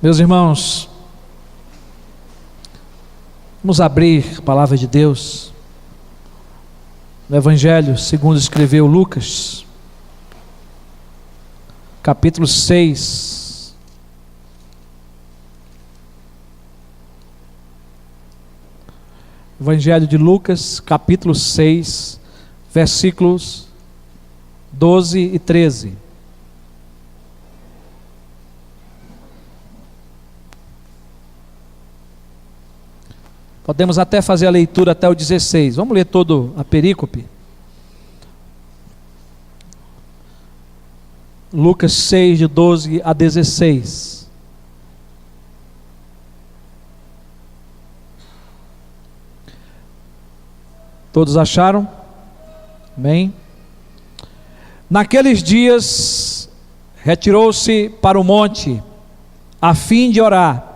Meus irmãos, vamos abrir a palavra de Deus no Evangelho segundo escreveu Lucas, capítulo 6. Evangelho de Lucas, capítulo 6, versículos 12 e 13. Podemos até fazer a leitura até o 16. Vamos ler todo a perícope. Lucas 6, de 12 a 16. Todos acharam? Amém? Naqueles dias, retirou-se para o monte, a fim de orar,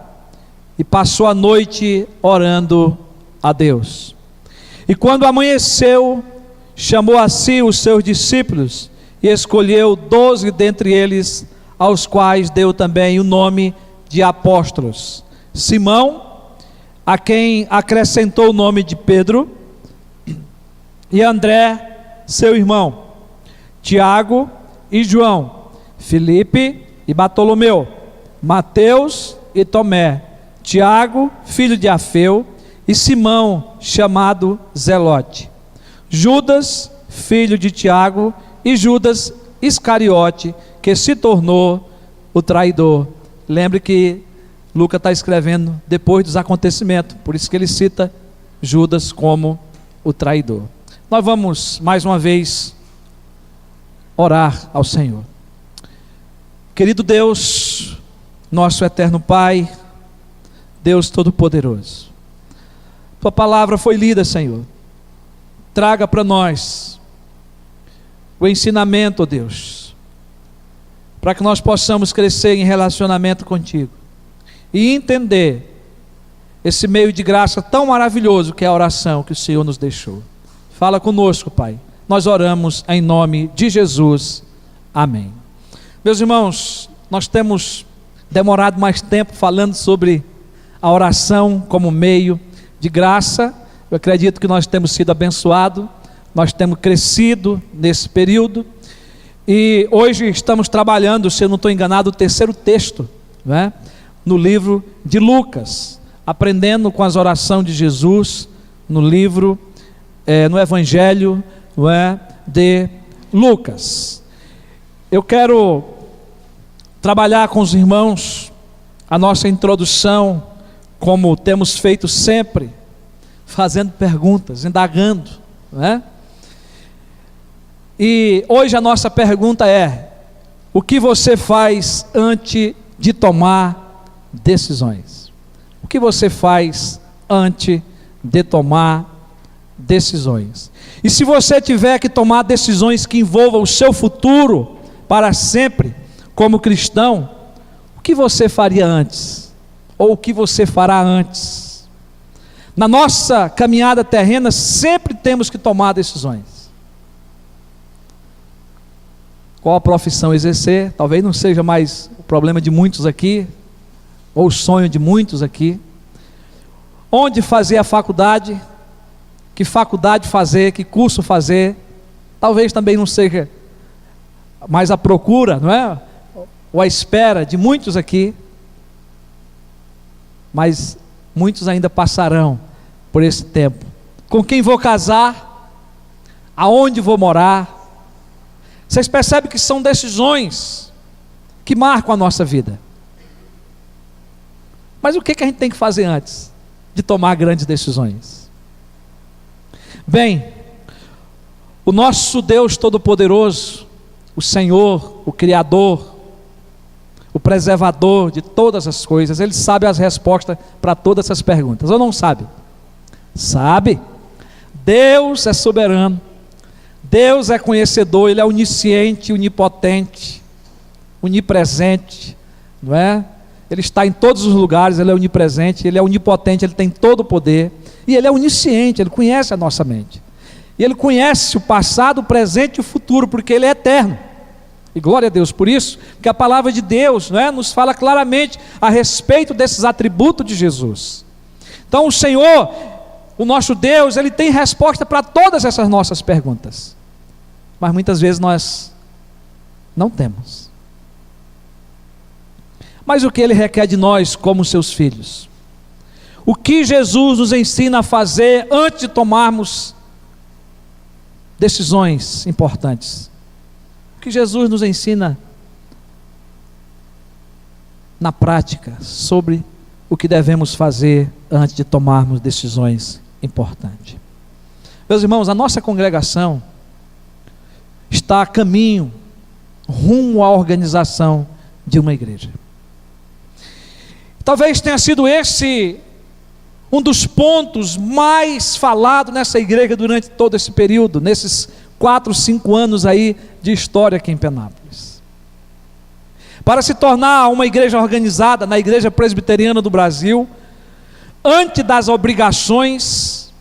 e passou a noite orando a Deus. E quando amanheceu, chamou a si os seus discípulos, e escolheu 12 dentre eles, aos quais deu também o nome de apóstolos: Simão, a quem acrescentou o nome de Pedro, e André, seu irmão, Tiago e João, Filipe e Bartolomeu, Mateus e Tomé, Tiago, filho de Alfeu, e Simão, chamado Zelote, Judas, filho de Tiago, e Judas Iscariote, que se tornou o traidor. Lembre que Lucas está escrevendo depois dos acontecimentos, por isso que ele cita Judas como o traidor. Nós vamos mais uma vez orar ao Senhor. Querido Deus, nosso eterno Pai, Deus Todo-Poderoso, Tua palavra foi lida, Senhor. Traga para nós o ensinamento, ó Deus, para que nós possamos crescer em relacionamento contigo e entender esse meio de graça tão maravilhoso que é a oração que o Senhor nos deixou. Fala conosco, Pai. Nós oramos em nome de Jesus. Amém. Meus irmãos, nós temos demorado mais tempo falando sobre a oração como meio de graça. Eu acredito que nós temos sido abençoados, nós temos crescido nesse período, e hoje estamos trabalhando, se eu não estou enganado, o terceiro texto, né, no livro de Lucas, aprendendo com as orações de Jesus no livro, no Evangelho, de Lucas. Eu quero trabalhar com os irmãos a nossa introdução, como temos feito sempre, fazendo perguntas, indagando, né? E hoje a nossa pergunta é: o que você faz antes de tomar decisões? O que você faz antes de tomar decisões? E se você tiver que tomar decisões que envolvam o seu futuro para sempre, como cristão, o que você faria antes? Ou o que você fará antes? Na nossa caminhada terrena, sempre temos que tomar decisões. Qual a profissão exercer? Talvez não seja mais o problema de muitos aqui, ou o sonho de muitos aqui. Onde fazer a faculdade? Que faculdade fazer? Que curso fazer? Talvez também não seja mais a procura, não é? Ou a espera de muitos aqui. Mas muitos ainda passarão por esse tempo. Com quem vou casar? Aonde vou morar? Vocês percebem que são decisões que marcam a nossa vida. Mas o que a gente tem que fazer antes de tomar grandes decisões? Bem, o nosso Deus Todo-Poderoso, o Senhor, o Criador, o preservador de todas as coisas, Ele sabe as respostas para todas essas perguntas. Ou não sabe? Sabe. Deus é soberano, Deus é conhecedor, Ele é onisciente, onipotente, onipresente, não é? Ele está em todos os lugares, Ele é onipresente, Ele é onipotente, Ele tem todo o poder, e Ele é onisciente, Ele conhece a nossa mente, e Ele conhece o passado, o presente e o futuro, porque Ele é eterno. E glória a Deus por isso, porque a palavra de Deus, não é, nos fala claramente a respeito desses atributos de Jesus. Então o Senhor, o nosso Deus, Ele tem resposta para todas essas nossas perguntas, mas muitas vezes nós não temos. Mas o que Ele requer de nós como seus filhos? O que Jesus nos ensina a fazer antes de tomarmos decisões importantes? O que Jesus nos ensina na prática sobre o que devemos fazer antes de tomarmos decisões importantes? Meus irmãos, a nossa congregação está a caminho, rumo à organização de uma igreja. Talvez tenha sido esse um dos pontos mais falados nessa igreja durante todo esse período, nesses 4, 5 anos aí de história aqui em Penápolis. Para se tornar uma igreja organizada, na Igreja Presbiteriana do Brasil, antes das obrigações,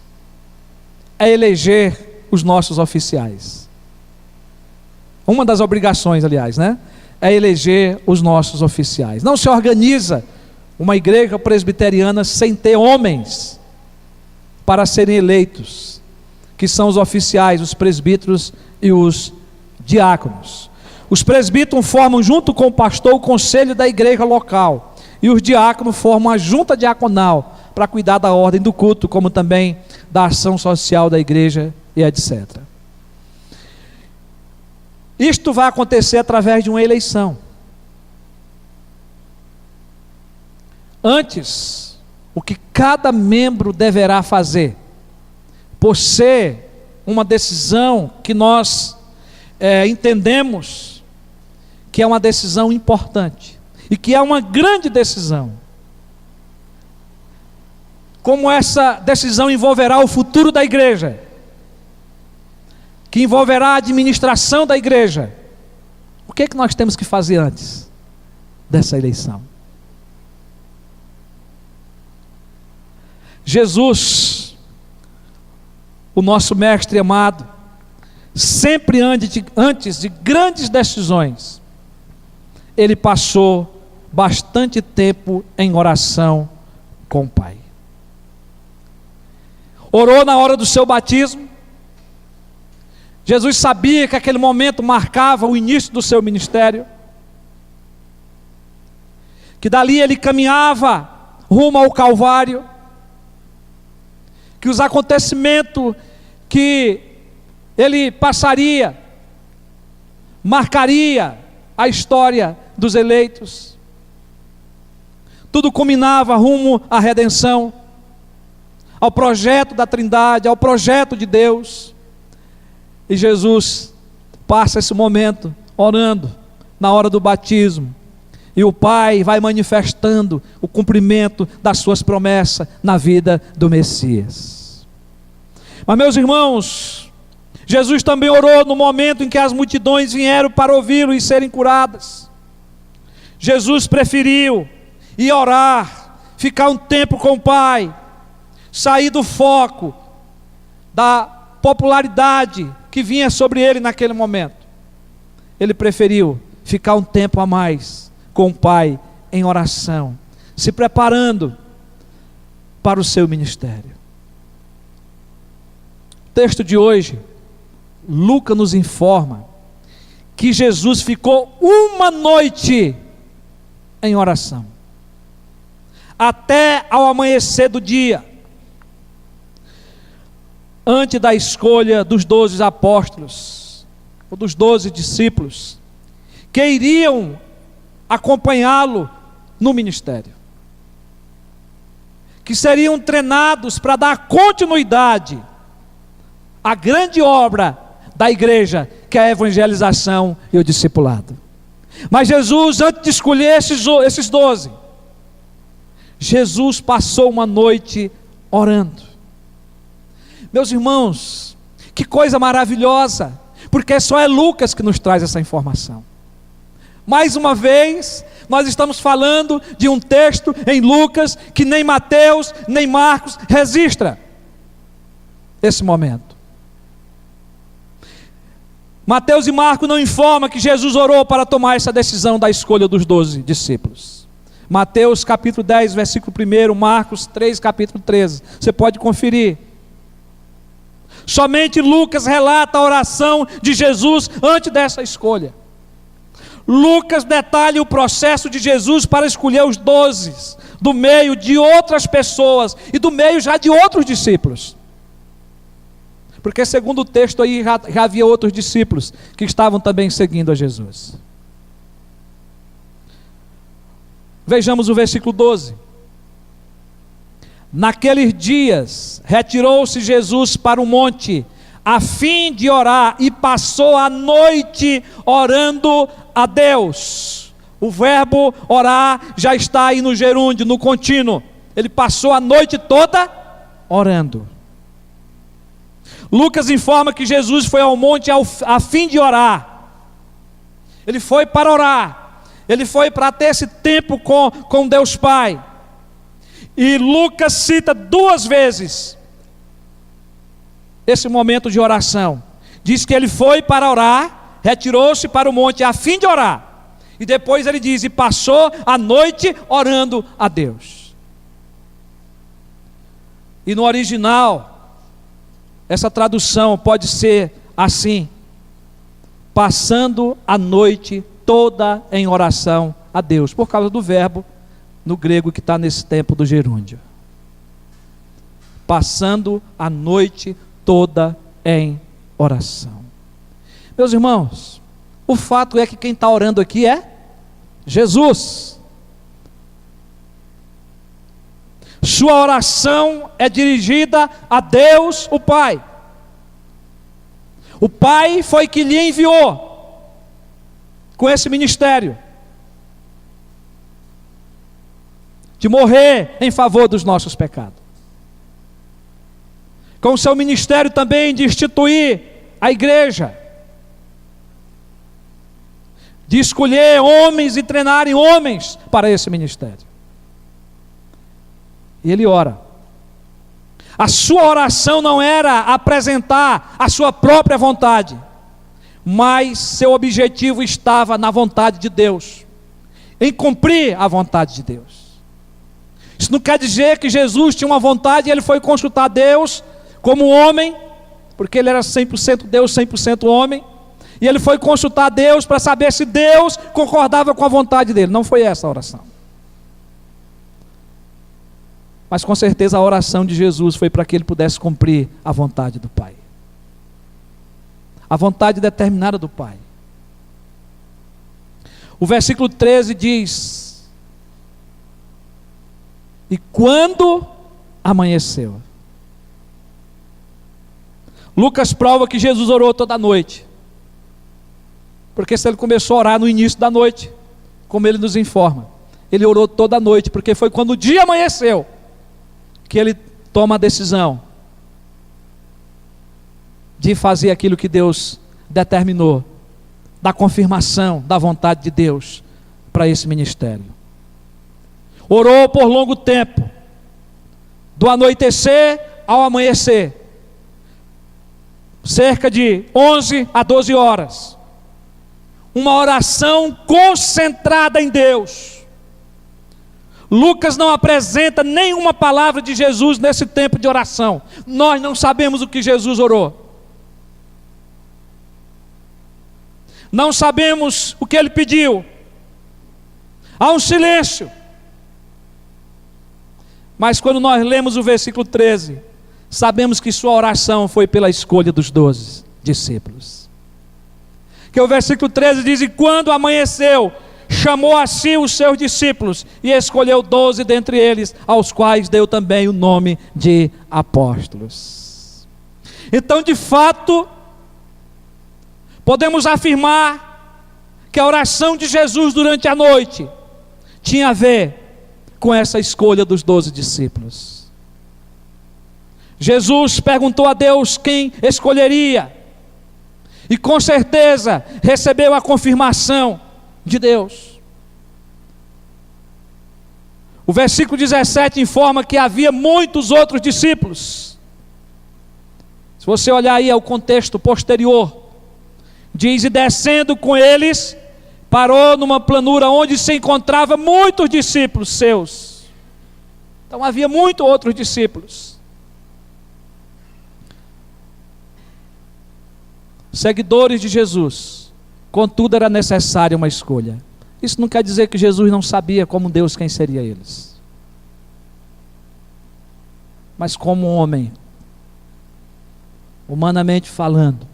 é eleger os nossos oficiais. Uma das obrigações, aliás, né? É eleger os nossos oficiais. Não se organiza uma igreja presbiteriana sem ter homens para serem eleitos, que são os oficiais, os presbíteros e os diáconos. Os presbíteros formam junto com o pastor o conselho da igreja local, e os diáconos formam a junta diaconal para cuidar da ordem do culto, como também da ação social da igreja e etc. Isto vai acontecer através de uma eleição. Antes, o que cada membro deverá fazer, por ser uma decisão que nós entendemos que é uma decisão importante, e que é uma grande decisão, como essa decisão envolverá o futuro da igreja, que envolverá a administração da igreja, o que é que nós temos que fazer antes dessa eleição? Jesus, o nosso mestre amado, sempre antes de grandes decisões, ele passou bastante tempo em oração com o Pai. Orou na hora do seu batismo. Jesus sabia que aquele momento marcava o início do seu ministério, que dali ele caminhava rumo ao Calvário, que os acontecimentos que ele passaria marcaria a história dos eleitos. Tudo culminava rumo à redenção, ao projeto da Trindade, ao projeto de Deus. E Jesus passa esse momento orando na hora do batismo, e o Pai vai manifestando o cumprimento das suas promessas na vida do Messias. Mas, meus irmãos, Jesus também orou no momento em que as multidões vieram para ouvi-lo e serem curadas. Jesus preferiu ir orar, ficar um tempo com o Pai, sair do foco da popularidade que vinha sobre ele naquele momento. Ele preferiu ficar um tempo a mais com o Pai em oração, se preparando para o seu ministério. O texto de hoje, Lucas nos informa que Jesus ficou uma noite em oração, até ao amanhecer do dia, antes da escolha dos 12 apóstolos, ou dos 12 discípulos, que iriam acompanhá-lo no ministério, que seriam treinados para dar continuidade à grande obra da igreja, que é a evangelização e o discipulado. Mas Jesus, antes de escolher esses 12, Jesus passou uma noite orando. Meus irmãos, que coisa maravilhosa, porque só é Lucas que nos traz essa informação. Mais uma vez, nós estamos falando de um texto em Lucas que nem Mateus, nem Marcos registra esse momento. Mateus e Marcos não informam que Jesus orou para tomar essa decisão da escolha dos 12 discípulos. Mateus capítulo 10, versículo 1, Marcos 3, capítulo 13. Você pode conferir. Somente Lucas relata a oração de Jesus antes dessa escolha. Lucas detalha o processo de Jesus para escolher os 12, do meio de outras pessoas e do meio já de outros discípulos. Porque segundo o texto aí já havia outros discípulos que estavam também seguindo a Jesus. Vejamos o versículo 12. Naqueles dias, retirou-se Jesus para o monte, a fim de orar, e passou a noite orando a Deus. O verbo orar já está aí no gerúndio, no contínuo. Ele passou a noite toda orando. Lucas informa que Jesus foi ao monte a fim de orar. Ele foi para orar. Ele foi para ter esse tempo com Deus Pai. E Lucas cita 2 vezes esse momento de oração. Diz que ele foi para orar, retirou-se para o monte a fim de orar. E depois ele diz, e passou a noite orando a Deus. E no original, essa tradução pode ser assim: passando a noite toda em oração a Deus, por causa do verbo no grego que está nesse tempo do gerúndio. Passando a noite toda em oração. Meus irmãos, o fato é que quem está orando aqui é Jesus. Sua oração é dirigida a Deus, o Pai. O Pai foi que lhe enviou com esse ministério de morrer em favor dos nossos pecados. Com o seu ministério também de instituir a igreja, de escolher homens e treinarem homens para esse ministério. E ele ora. A sua oração não era apresentar a sua própria vontade, mas seu objetivo estava na vontade de Deus, em cumprir a vontade de Deus. Isso não quer dizer que Jesus tinha uma vontade e ele foi consultar Deus como homem, porque ele era 100% Deus, 100% homem, e ele foi consultar Deus para saber se Deus concordava com a vontade dele. Não foi essa a oração. Mas com certeza a oração de Jesus foi para que ele pudesse cumprir a vontade do Pai, a vontade determinada do Pai. O versículo 13 diz: e quando amanheceu. Lucas prova que Jesus orou toda a noite, porque se ele começou a orar no início da noite, como ele nos informa, ele orou toda a noite, porque foi quando o dia amanheceu que ele toma a decisão de fazer aquilo que Deus determinou, da confirmação da vontade de Deus para esse ministério. Orou por longo tempo, do anoitecer ao amanhecer, cerca de 11 a 12 horas, uma oração concentrada em Deus. Lucas não apresenta nenhuma palavra de Jesus nesse tempo de oração. Nós não sabemos o que Jesus orou. Não sabemos o que ele pediu. Há um silêncio. Mas quando nós lemos o versículo 13, sabemos que sua oração foi pela escolha dos 12 discípulos. Que o versículo 13 diz: e quando amanheceu, chamou a si os seus discípulos e escolheu 12 dentre eles, aos quais deu também o nome de apóstolos. Então, de fato, podemos afirmar que a oração de Jesus durante a noite tinha a ver com essa escolha dos 12 discípulos. Jesus perguntou a Deus quem escolheria, e com certeza recebeu a confirmação de Deus. O versículo 17 informa que havia muitos outros discípulos. Se você olhar aí ao contexto posterior, Diz: e descendo com eles, parou numa planura onde se encontravam muitos discípulos seus. Então havia muitos outros discípulos, seguidores de Jesus. Contudo, era necessária uma escolha. Isso não quer dizer que Jesus não sabia como Deus quem seria eles, mas como homem, humanamente falando,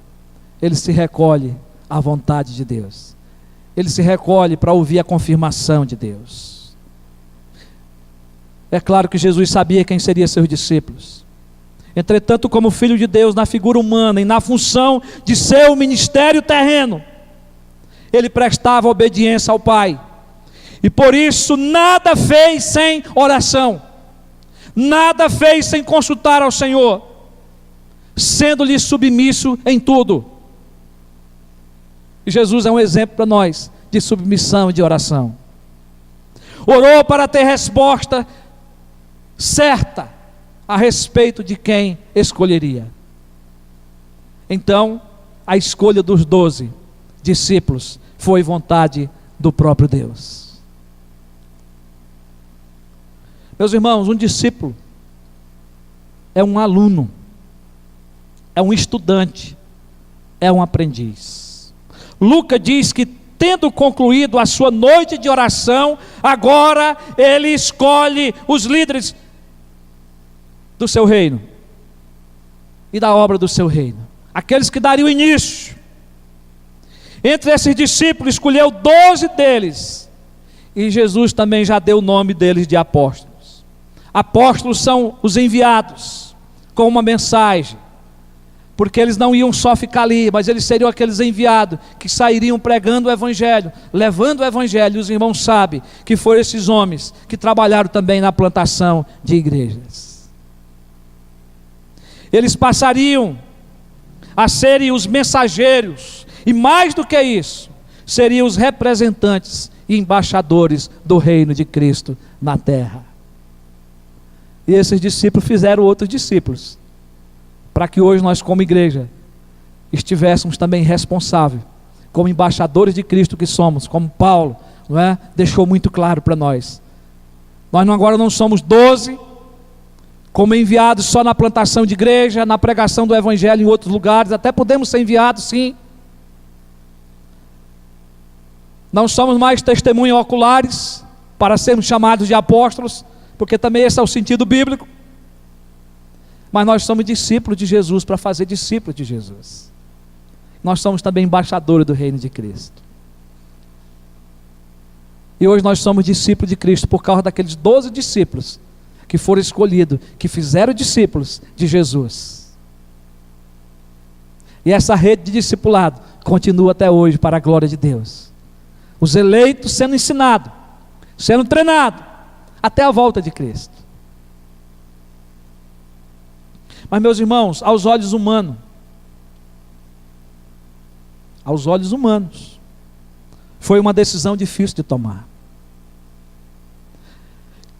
ele se recolhe à vontade de Deus. Ele se recolhe para ouvir a confirmação de Deus. É claro que Jesus sabia quem seriam seus discípulos. Entretanto, como Filho de Deus, na figura humana e na função de seu ministério terreno, ele prestava obediência ao Pai. E por isso nada fez sem oração. Nada fez sem consultar ao Senhor, sendo-lhe submisso em tudo. E Jesus é um exemplo para nós de submissão e de oração. Orou para ter resposta certa a respeito de quem escolheria. Então, a escolha dos 12 discípulos foi vontade do próprio Deus. Meus irmãos, um discípulo é um aluno, é um estudante, é um aprendiz. Lucas diz que, tendo concluído a sua noite de oração, agora ele escolhe os líderes do seu reino e da obra do seu reino, aqueles que dariam início. Entre esses discípulos, escolheu 12 deles, e Jesus também já deu o nome deles de apóstolos. Apóstolos são os enviados com uma mensagem, porque eles não iam só ficar ali, mas eles seriam aqueles enviados que sairiam pregando o Evangelho, levando o Evangelho. E os irmãos sabem que foram esses homens que trabalharam também na plantação de igrejas. Eles passariam a serem os mensageiros, e mais do que isso, seriam os representantes e embaixadores do reino de Cristo na terra. E esses discípulos fizeram outros discípulos, para que hoje nós, como igreja, estivéssemos também responsáveis, como embaixadores de Cristo que somos, como Paulo, não é? Deixou muito claro para nós. Nós agora não somos 12, como enviados só na plantação de igreja, na pregação do Evangelho em outros lugares. Até podemos ser enviados, sim. Não somos mais testemunhas oculares para sermos chamados de apóstolos, porque também esse é o sentido bíblico. Mas nós somos discípulos de Jesus para fazer discípulos de Jesus. Nós somos também embaixadores do reino de Cristo. E hoje nós somos discípulos de Cristo por causa daqueles 12 discípulos que foram escolhidos, que fizeram discípulos de Jesus. E essa rede de discipulado continua até hoje para a glória de Deus. Os eleitos sendo ensinados, sendo treinados, até a volta de Cristo. Mas, meus irmãos, aos olhos humanos, foi uma decisão difícil de tomar.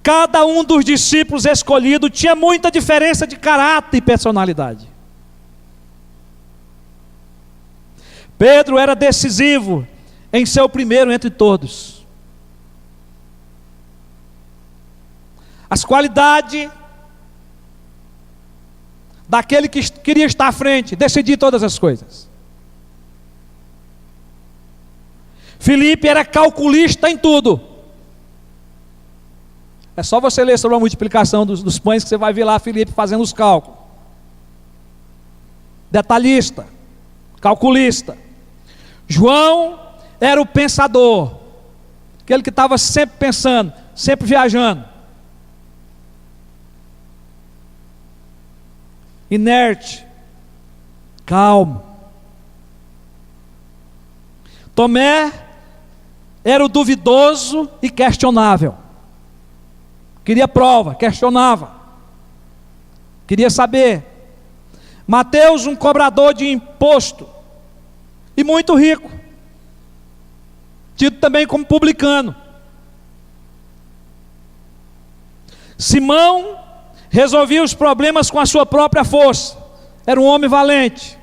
Cada um dos discípulos escolhidos tinha muita diferença de caráter e personalidade. Pedro era decisivo em ser o primeiro entre todos. As qualidades daquele que queria estar à frente, decidir todas as coisas. Filipe era calculista em tudo. É só você ler sobre a multiplicação dos pães que você vai ver lá Filipe fazendo os cálculos. Detalhista, calculista. João era o pensador, aquele que estava sempre pensando, sempre viajando. Inerte, calmo. Tomé era o duvidoso e questionável. Queria prova, questionava, queria saber. Mateus, um cobrador de imposto e muito rico, tido também como publicano. Simão resolvia os problemas com a sua própria força, era um homem valente.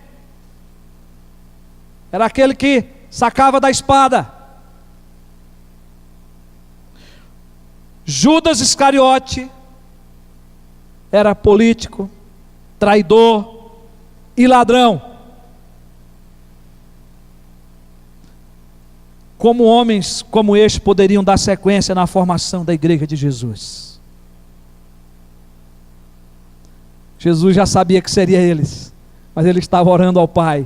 era aquele que sacava da espada. Judas Iscariote era político, traidor e ladrão. Como homens como este poderiam dar sequência na formação da igreja de Jesus? Jesus já sabia que seria eles, mas ele estava orando ao Pai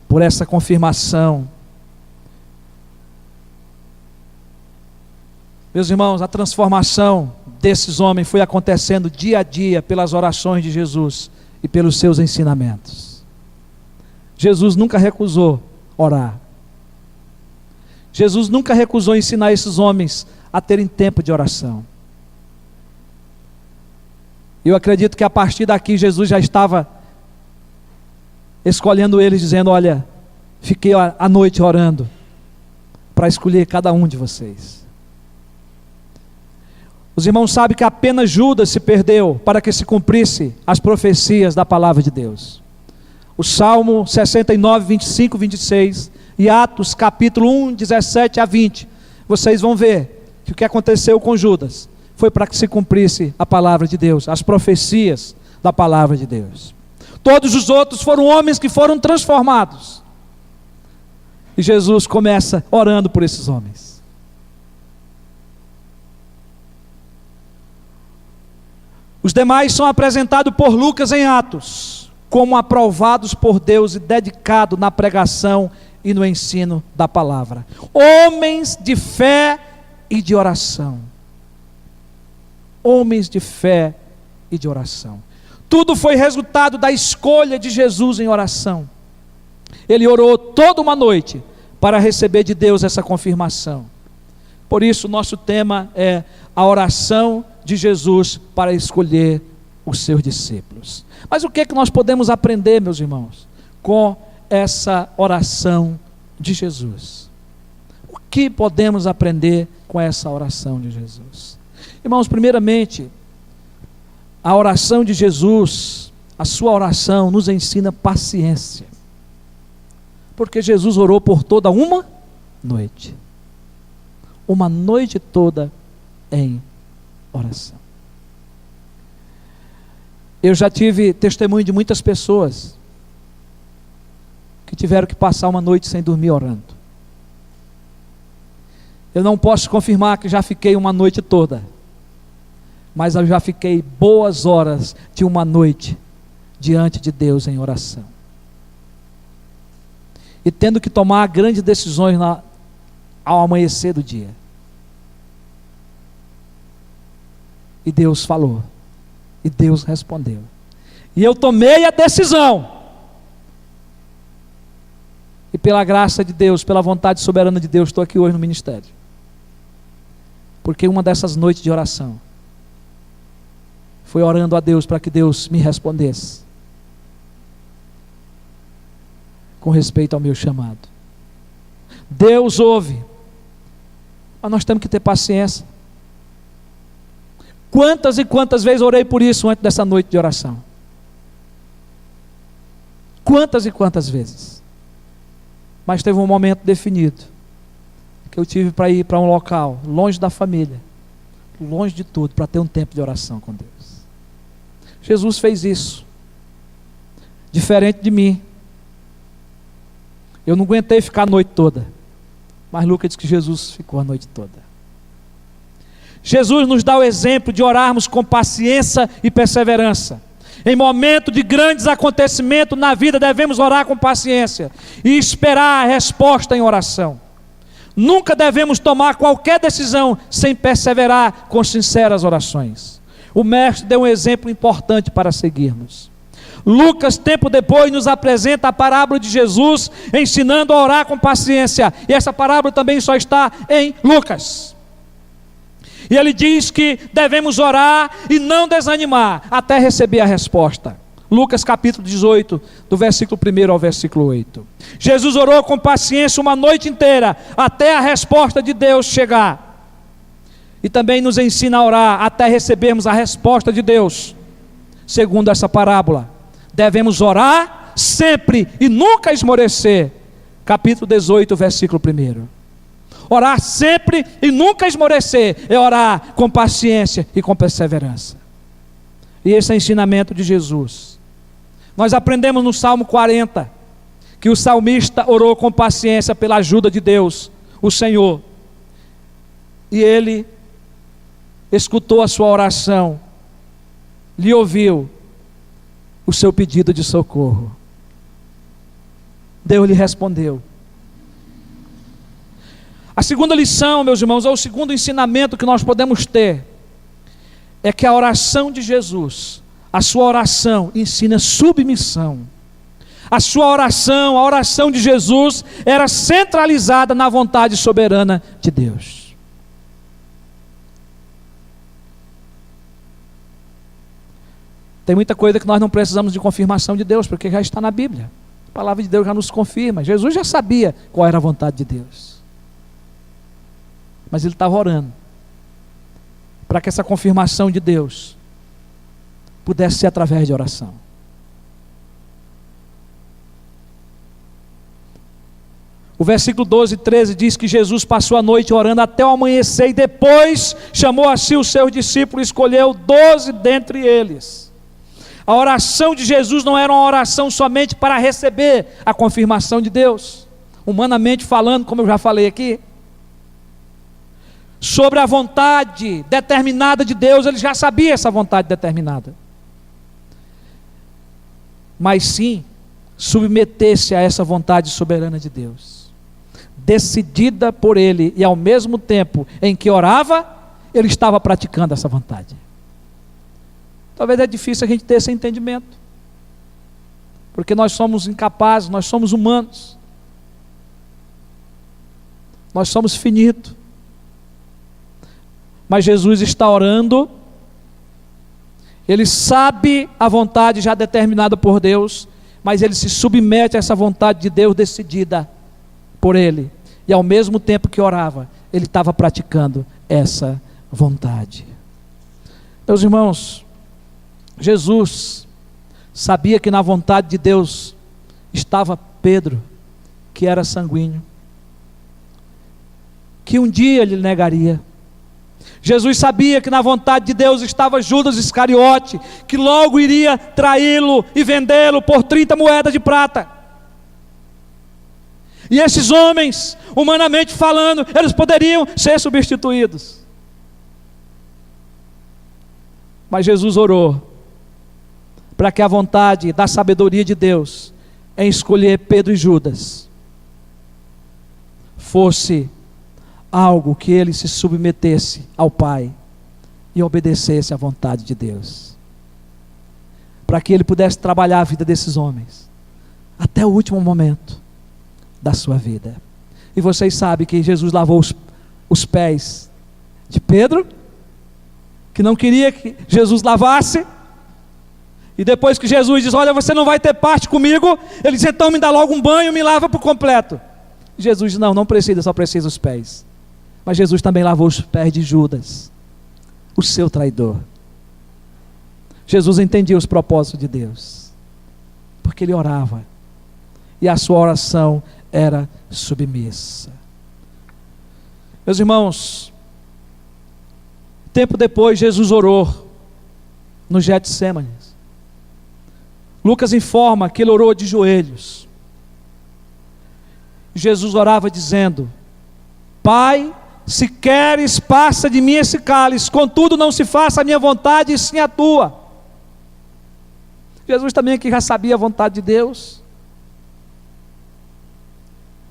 por essa confirmação. Meus irmãos, a transformação desses homens foi acontecendo dia a dia pelas orações de Jesus e pelos seus ensinamentos. Jesus nunca recusou orar. Jesus nunca recusou ensinar esses homens a terem tempo de oração. Eu acredito que a partir daqui Jesus já estava escolhendo eles, dizendo: olha, fiquei a noite orando para escolher cada um de vocês. Os irmãos sabem que apenas Judas se perdeu para que se cumprisse as profecias da palavra de Deus. O Salmo 69, 25, 26 e Atos capítulo 1, 17 a 20. Vocês vão ver que o que aconteceu com Judas foi para que se cumprisse a palavra de Deus, as profecias da palavra de Deus. Todos os outros foram homens que foram transformados. E Jesus começa orando por esses homens. Os demais são apresentados por Lucas em Atos, como aprovados por Deus e dedicados na pregação e no ensino da palavra. Homens de fé e de oração. Homens de fé e de oração. Tudo foi resultado da escolha de Jesus em oração. Ele orou toda uma noite para receber de Deus essa confirmação. Por isso, nosso tema é a oração de Jesus para escolher os seus discípulos. Mas o que é que nós podemos aprender, meus irmãos, com essa oração de Jesus? O que podemos aprender com essa oração de Jesus? Irmãos, primeiramente, a oração de Jesus, a sua oração nos ensina paciência. Porque Jesus orou por toda uma noite. Uma noite toda em oração. Eu já tive testemunho de muitas pessoas que tiveram que passar uma noite sem dormir orando. Eu não posso confirmar que já fiquei uma noite toda, mas eu já fiquei boas horas de uma noite diante de Deus em oração. E tendo que tomar grandes decisões ao amanhecer do dia. E Deus falou. E Deus respondeu. E eu tomei a decisão. E pela graça de Deus, pela vontade soberana de Deus, estou aqui hoje no ministério. Porque uma dessas noites de oração foi orando a Deus para que Deus me respondesse com respeito ao meu chamado. Deus ouve, mas nós temos que ter paciência. Quantas e quantas vezes orei por isso antes dessa noite de oração? Quantas e quantas vezes? Mas teve um momento definido que eu tive para ir para um local longe da família, longe de tudo, para ter um tempo de oração com Deus. Jesus fez isso, diferente de mim. Eu não aguentei ficar a noite toda, mas Lucas diz que Jesus ficou a noite toda. Jesus nos dá o exemplo de orarmos com paciência e perseverança. Em momento de grandes acontecimentos na vida, devemos orar com paciência e esperar a resposta em oração. Nunca devemos tomar qualquer decisão sem perseverar com sinceras orações. O mestre deu um exemplo importante para seguirmos. Lucas, tempo depois, nos apresenta a parábola de Jesus ensinando a orar com paciência. E essa parábola também só está em Lucas. E ele diz que devemos orar e não desanimar até receber a resposta. Lucas capítulo 18, do versículo 1 ao versículo 8. Jesus orou com paciência uma noite inteira até a resposta de Deus chegar. E também nos ensina a orar até recebermos a resposta de Deus. Segundo essa parábola, devemos orar sempre e nunca esmorecer. Capítulo 18, versículo 1. Orar sempre e nunca esmorecer é orar com paciência e com perseverança. E esse é o ensinamento de Jesus. Nós aprendemos no Salmo 40 que o salmista orou com paciência pela ajuda de Deus, o Senhor. E ele escutou a sua oração, lhe ouviu o seu pedido de socorro. Deus lhe respondeu. A segunda lição, meus irmãos, ou o segundo ensinamento que nós podemos ter, é que a oração de Jesus, a sua oração ensina submissão. A sua oração, a oração de Jesus, era centralizada na vontade soberana de Deus. Tem muita coisa que nós não precisamos de confirmação de Deus, porque já está na Bíblia. A palavra de Deus já nos confirma. Jesus já sabia qual era a vontade de Deus. Mas ele estava orando para que essa confirmação de Deus pudesse ser através de oração. O versículo 12 e 13 diz que Jesus passou a noite orando até o amanhecer e depois chamou a si os seus discípulos e escolheu 12 dentre eles. A oração de Jesus não era uma oração somente para receber a confirmação de Deus, humanamente falando, como eu já falei aqui. Sobre a vontade determinada de Deus, ele já sabia essa vontade determinada. Mas sim, submeter-se a essa vontade soberana de Deus, decidida por ele, e ao mesmo tempo em que orava, ele estava praticando essa vontade. Talvez é difícil a gente ter esse entendimento, porque nós somos incapazes, nós somos humanos, nós somos finitos. Mas Jesus está orando, ele sabe a vontade já determinada por Deus, mas ele se submete a essa vontade de Deus decidida por ele, e ao mesmo tempo que orava, ele estava praticando essa vontade. Meus irmãos, Jesus sabia que na vontade de Deus estava Pedro, que era sanguíneo, que um dia ele negaria. Jesus sabia que na vontade de Deus estava Judas Iscariote, que logo iria traí-lo e vendê-lo por 30 moedas de prata. E esses homens, humanamente falando, eles poderiam ser substituídos. Mas Jesus orou para que a vontade da sabedoria de Deus em escolher Pedro e Judas fosse algo que ele se submetesse ao Pai e obedecesse à vontade de Deus, para que ele pudesse trabalhar a vida desses homens até o último momento da sua vida. E vocês sabem que Jesus lavou os pés de Pedro, que não queria que Jesus lavasse, e depois que Jesus diz: olha, você não vai ter parte comigo, ele diz: então me dá logo um banho, me lava por completo. Jesus diz: não precisa, só precisa os pés. Mas Jesus também lavou os pés de Judas, o seu traidor. Jesus entendia os propósitos de Deus, porque ele orava, e a sua oração era submissa. Meus irmãos, tempo depois Jesus orou no Getsêmani. Lucas informa que ele orou de joelhos. Jesus orava dizendo: Pai, se queres, passa de mim esse cálice, contudo não se faça a minha vontade, e sim a tua. Jesus também aqui já sabia a vontade de Deus.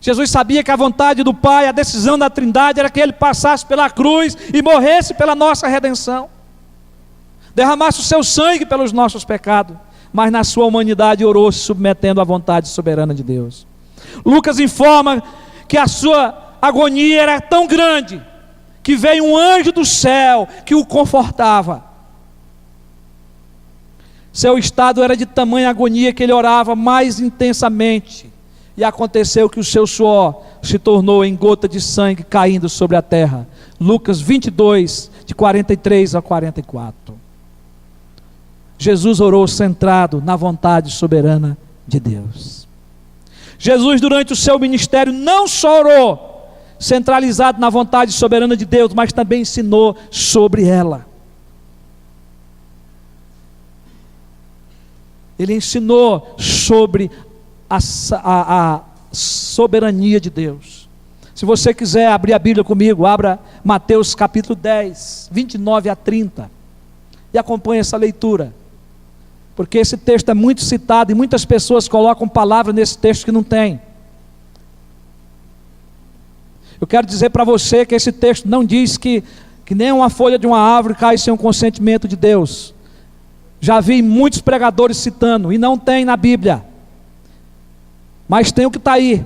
Jesus sabia que a vontade do Pai, a decisão da Trindade, era que ele passasse pela cruz e morresse pela nossa redenção, derramasse o seu sangue pelos nossos pecados, mas na sua humanidade orou se submetendo à vontade soberana de Deus. Lucas informa que a sua agonia era tão grande que veio um anjo do céu que o confortava. Seu estado era de tamanha agonia que ele orava mais intensamente, e aconteceu que o seu suor se tornou em gota de sangue caindo sobre a terra. Lucas 22, de 43 a 44. Jesus orou centrado na vontade soberana de Deus. Jesus, durante o seu ministério, não só orou centralizado na vontade soberana de Deus, mas também ensinou sobre ela. Ele ensinou sobre a soberania de Deus. Se você quiser abrir a Bíblia comigo, abra Mateus capítulo 10, 29 a 30, e acompanhe essa leitura, porque esse texto é muito citado, e muitas pessoas colocam palavra nesse texto que não tem. Eu quero dizer para você que esse texto não diz que nem uma folha de uma árvore cai sem o consentimento de Deus. Já vi muitos pregadores citando, e não tem na Bíblia, mas tem o que está aí.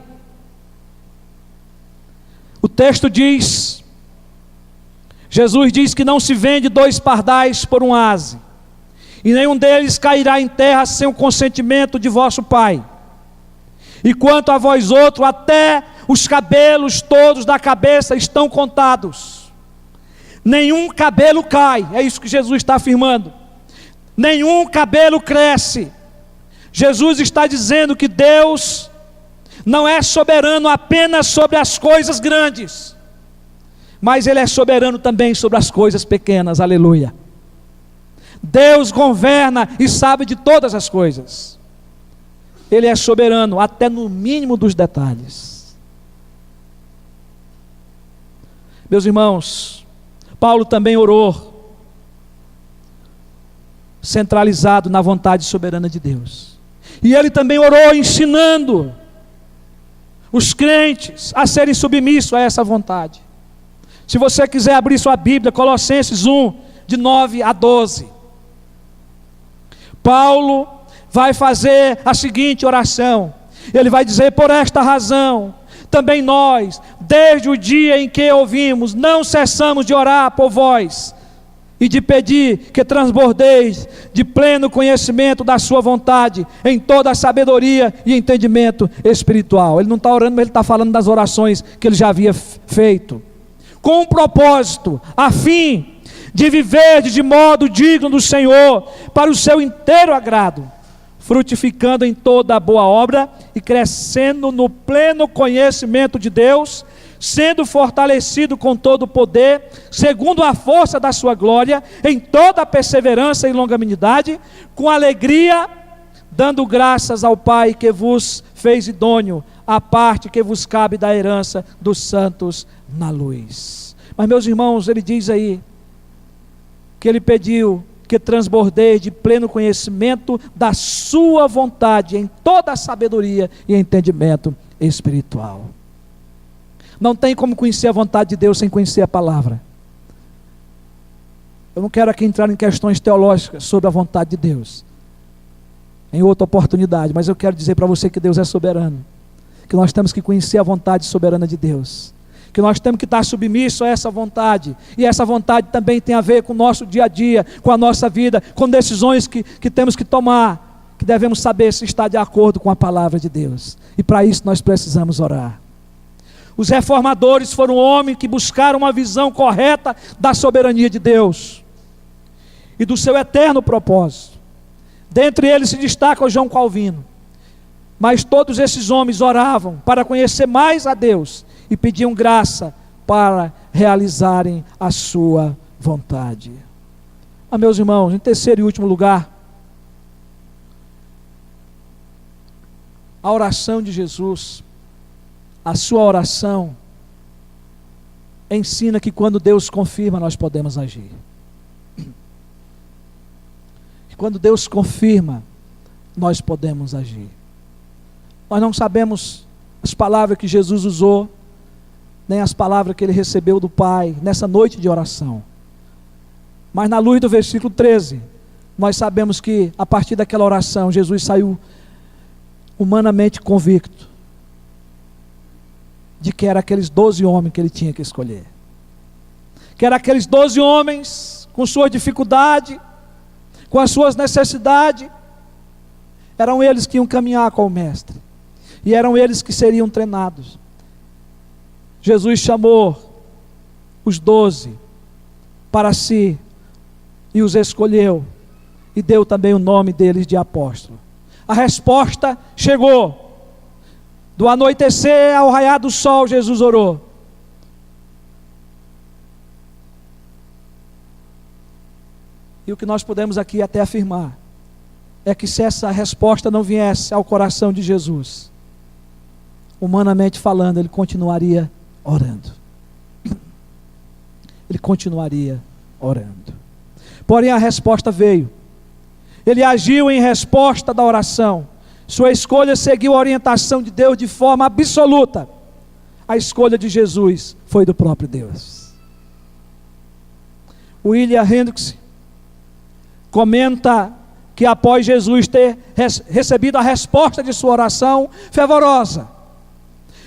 O texto diz, Jesus diz que não se vende 2 pardais por um aze, e nenhum deles cairá em terra sem o consentimento de vosso Pai. E quanto a vós outros, até os cabelos todos da cabeça estão contados. Nenhum cabelo cai, é isso que Jesus está afirmando. Nenhum cabelo cresce. Jesus está dizendo que Deus não é soberano apenas sobre as coisas grandes, mas Ele é soberano também sobre as coisas pequenas, aleluia. Deus governa e sabe de todas as coisas. Ele é soberano até no mínimo dos detalhes. Meus irmãos, Paulo também orou centralizado na vontade soberana de Deus, e ele também orou ensinando os crentes a serem submissos a essa vontade. Se você quiser abrir sua Bíblia, Colossenses 1, de 9 a 12, Paulo vai fazer a seguinte oração. Ele vai dizer: por esta razão, também nós, desde o dia em que ouvimos, não cessamos de orar por vós, e de pedir que transbordeis de pleno conhecimento da sua vontade, em toda a sabedoria e entendimento espiritual. Ele não está orando, mas ele está falando das orações que ele já havia feito, com um propósito, a fim de viver de modo digno do Senhor, para o seu inteiro agrado, frutificando em toda a boa obra e crescendo no pleno conhecimento de Deus, sendo fortalecido com todo o poder, segundo a força da sua glória, em toda a perseverança e longanimidade, com alegria, dando graças ao Pai que vos fez idôneo a parte que vos cabe da herança dos santos na luz. Mas, meus irmãos, ele diz aí que ele pediu que transbordeis de pleno conhecimento da sua vontade, em toda a sabedoria e entendimento espiritual. Não tem como conhecer a vontade de Deus sem conhecer a palavra. Eu não quero aqui entrar em questões teológicas sobre a vontade de Deus, em outra oportunidade, mas eu quero dizer para você que Deus é soberano, que nós temos que conhecer a vontade soberana de Deus, que nós temos que estar submissos a essa vontade, e essa vontade também tem a ver com o nosso dia a dia, com a nossa vida, com decisões que temos que tomar, que devemos saber se está de acordo com a palavra de Deus, e para isso nós precisamos orar. Os reformadores foram homens que buscaram uma visão correta da soberania de Deus e do seu eterno propósito. Dentre eles se destaca o João Calvino. Mas todos esses homens oravam para conhecer mais a Deus e pediam graça para realizarem a sua vontade. Ah, meus irmãos, em terceiro e último lugar, a oração de Jesus. A sua oração ensina que quando Deus confirma, nós podemos agir. E quando Deus confirma, nós podemos agir. Nós não sabemos as palavras que Jesus usou, nem as palavras que ele recebeu do Pai nessa noite de oração. Mas na luz do versículo 13, nós sabemos que a partir daquela oração, Jesus saiu humanamente convicto de que era aqueles 12 homens que ele tinha que escolher, que era aqueles 12 homens com sua dificuldade, com as suas necessidades, eram eles que iam caminhar com o Mestre, e eram eles que seriam treinados. Jesus chamou os 12 para si, e os escolheu, e deu também o nome deles de apóstolo. A resposta chegou. Do anoitecer ao raiar do sol, Jesus orou. E o que nós podemos aqui até afirmar é que se essa resposta não viesse ao coração de Jesus, humanamente falando, ele continuaria orando. Ele continuaria orando. Porém a resposta veio. Ele agiu em resposta da oração. Sua escolha seguiu a orientação de Deus de forma absoluta. A escolha de Jesus foi do próprio Deus. William Hendricks comenta que após Jesus ter recebido a resposta de sua oração fervorosa,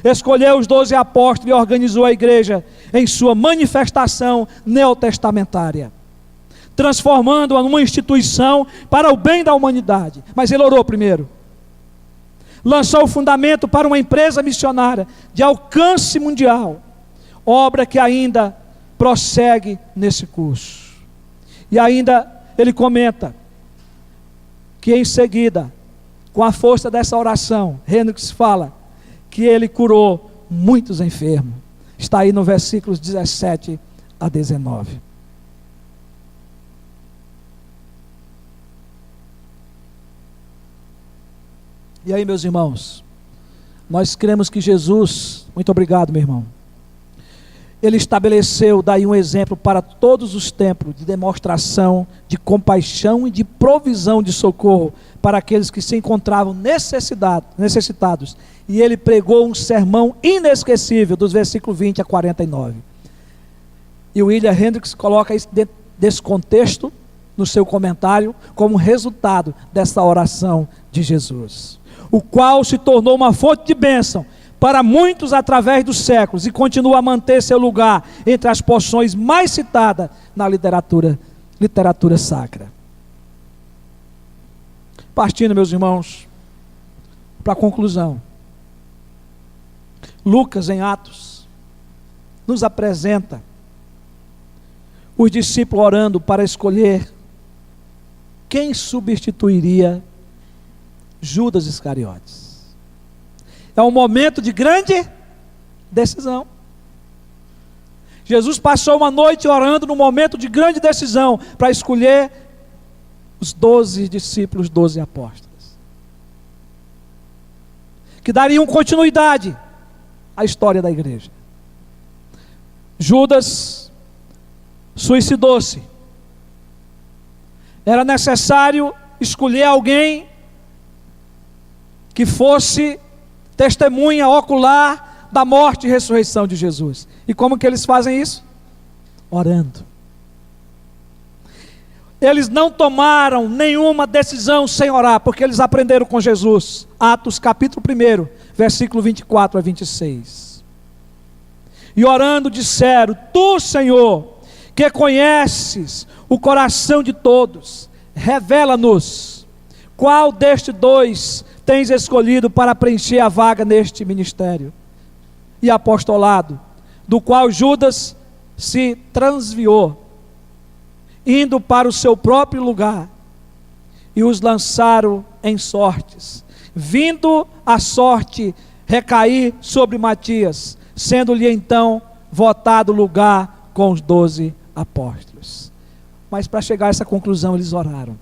escolheu os 12 apóstolos e organizou a igreja em sua manifestação neotestamentária, transformando-a numa instituição para o bem da humanidade. Mas ele orou primeiro. Lançou o fundamento para uma empresa missionária de alcance mundial, obra que ainda prossegue nesse curso. E ainda ele comenta que em seguida, com a força dessa oração, Hendricks fala que ele curou muitos enfermos. Está aí no versículos 17 a 19. E aí, meus irmãos, nós cremos que Jesus, muito obrigado, meu irmão, ele estabeleceu daí um exemplo para todos os tempos de demonstração de compaixão e de provisão de socorro para aqueles que se encontravam necessitados. E ele pregou um sermão inesquecível dos versículos 20 a 49. E o William Hendricks coloca isso dentro desse contexto no seu comentário como resultado dessa oração de Jesus, o qual se tornou uma fonte de bênção para muitos através dos séculos e continua a manter seu lugar entre as porções mais citadas na literatura sacra. Partindo, meus irmãos, para a conclusão, Lucas em Atos nos apresenta os discípulos orando para escolher quem substituiria Judas Iscariotes. É um momento de grande decisão. Jesus passou uma noite orando num momento de grande decisão para escolher os 12 discípulos, 12 apóstolos, que dariam continuidade à história da igreja. Judas suicidou-se. Era necessário escolher alguém que fosse testemunha ocular da morte e ressurreição de Jesus. E como que eles fazem isso? Orando. Eles não tomaram nenhuma decisão sem orar, porque eles aprenderam com Jesus. Atos capítulo 1, versículo 24 a 26. E orando disseram: Tu, Senhor, que conheces o coração de todos, revela-nos qual destes dois tens escolhido para preencher a vaga neste ministério e apostolado, do qual Judas se transviou, indo para o seu próprio lugar, e os lançaram em sortes, vindo a sorte recair sobre Matias, sendo-lhe então votado lugar com os 12 apóstolos. Mas para chegar a essa conclusão, eles oraram.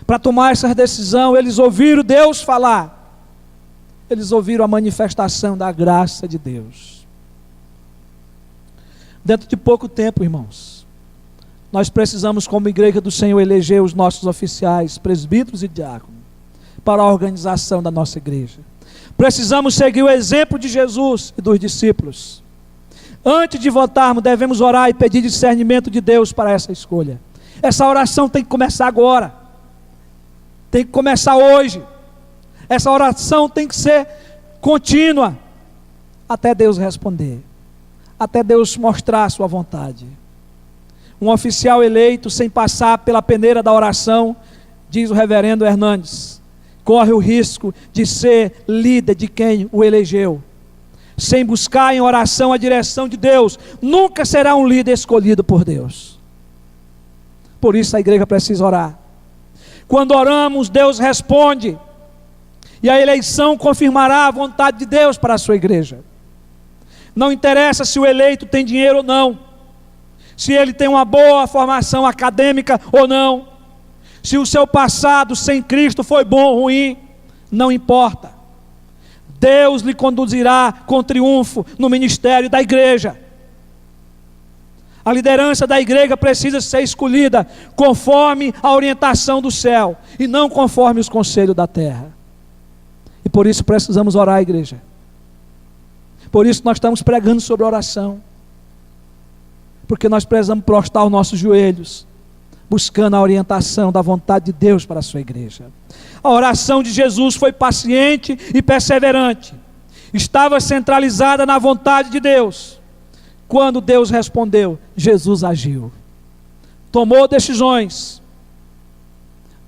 Para tomar essa decisão, eles ouviram Deus falar. Eles ouviram a manifestação da graça de Deus. Dentro de pouco tempo, irmãos, nós precisamos, como igreja do Senhor, eleger os nossos oficiais, presbíteros e diáconos, para a organização da nossa igreja. Precisamos seguir o exemplo de Jesus e dos discípulos. Antes de votarmos, devemos orar e pedir discernimento de Deus para essa escolha. Essa oração tem que começar agora. Tem que começar hoje. Essa oração tem que ser contínua, até Deus responder, até Deus mostrar a sua vontade. Um oficial eleito sem passar pela peneira da oração, diz o reverendo Hernandes, corre o risco de ser líder de quem o elegeu. Sem buscar em oração a direção de Deus, nunca será um líder escolhido por Deus. Por isso a igreja precisa orar. Quando oramos, Deus responde. e a eleição confirmará a vontade de Deus para a sua igreja. Não interessa se o eleito tem dinheiro ou não, se ele tem uma boa formação acadêmica ou não, se o seu passado sem Cristo foi bom ou ruim, não importa. Deus lhe conduzirá com triunfo no ministério da igreja. A liderança da igreja precisa ser escolhida conforme a orientação do céu e não conforme os conselhos da terra. E por isso precisamos orar, igreja. Por isso nós estamos pregando sobre oração. Porque nós precisamos prostrar os nossos joelhos, buscando a orientação da vontade de Deus para a sua igreja. A oração de Jesus foi paciente e perseverante. Estava centralizada na vontade de Deus. Quando Deus respondeu, Jesus agiu. Tomou decisões.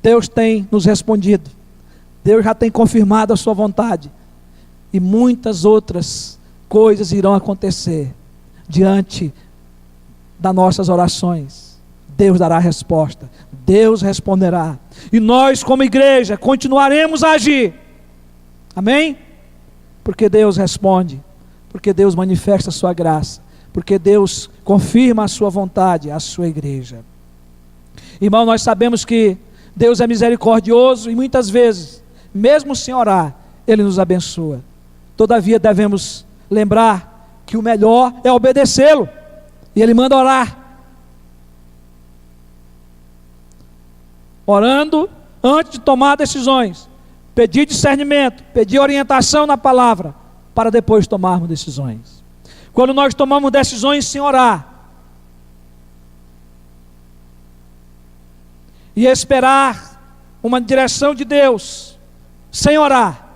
Deus tem nos respondido. Deus já tem confirmado a sua vontade. E muitas outras coisas irão acontecer diante das nossas orações. Deus dará resposta. Deus responderá. E nós, como igreja, continuaremos a agir. Amém? Porque Deus responde. Porque Deus manifesta a sua graça. Porque Deus confirma a sua vontade à sua igreja. Irmão, nós sabemos que Deus é misericordioso e muitas vezes, mesmo sem orar, Ele nos abençoa. Todavia devemos lembrar que o melhor é obedecê-lo. E Ele manda orar. Orando antes de tomar decisões. Pedir discernimento, pedir orientação na palavra, para depois tomarmos decisões. Quando nós tomamos decisões sem orar, e esperar uma direção de Deus, sem orar,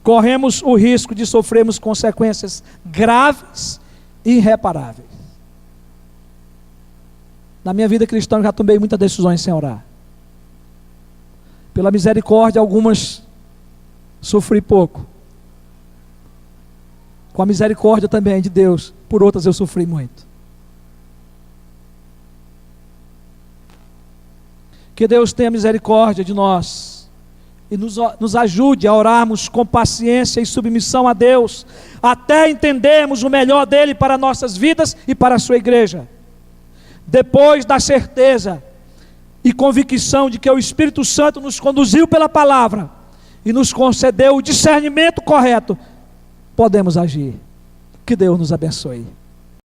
corremos o risco de sofrermos consequências graves e irreparáveis. Na minha vida cristã eu já tomei muitas decisões sem orar. Pela misericórdia, algumas sofri pouco. Com a misericórdia também de Deus, por outras eu sofri muito. Que Deus tenha misericórdia de nós e nos ajude a orarmos com paciência e submissão a Deus, até entendermos o melhor dEle para nossas vidas e para a sua igreja. Depois da certeza e convicção de que o Espírito Santo nos conduziu pela palavra e nos concedeu o discernimento correto, podemos agir. Que Deus nos abençoe.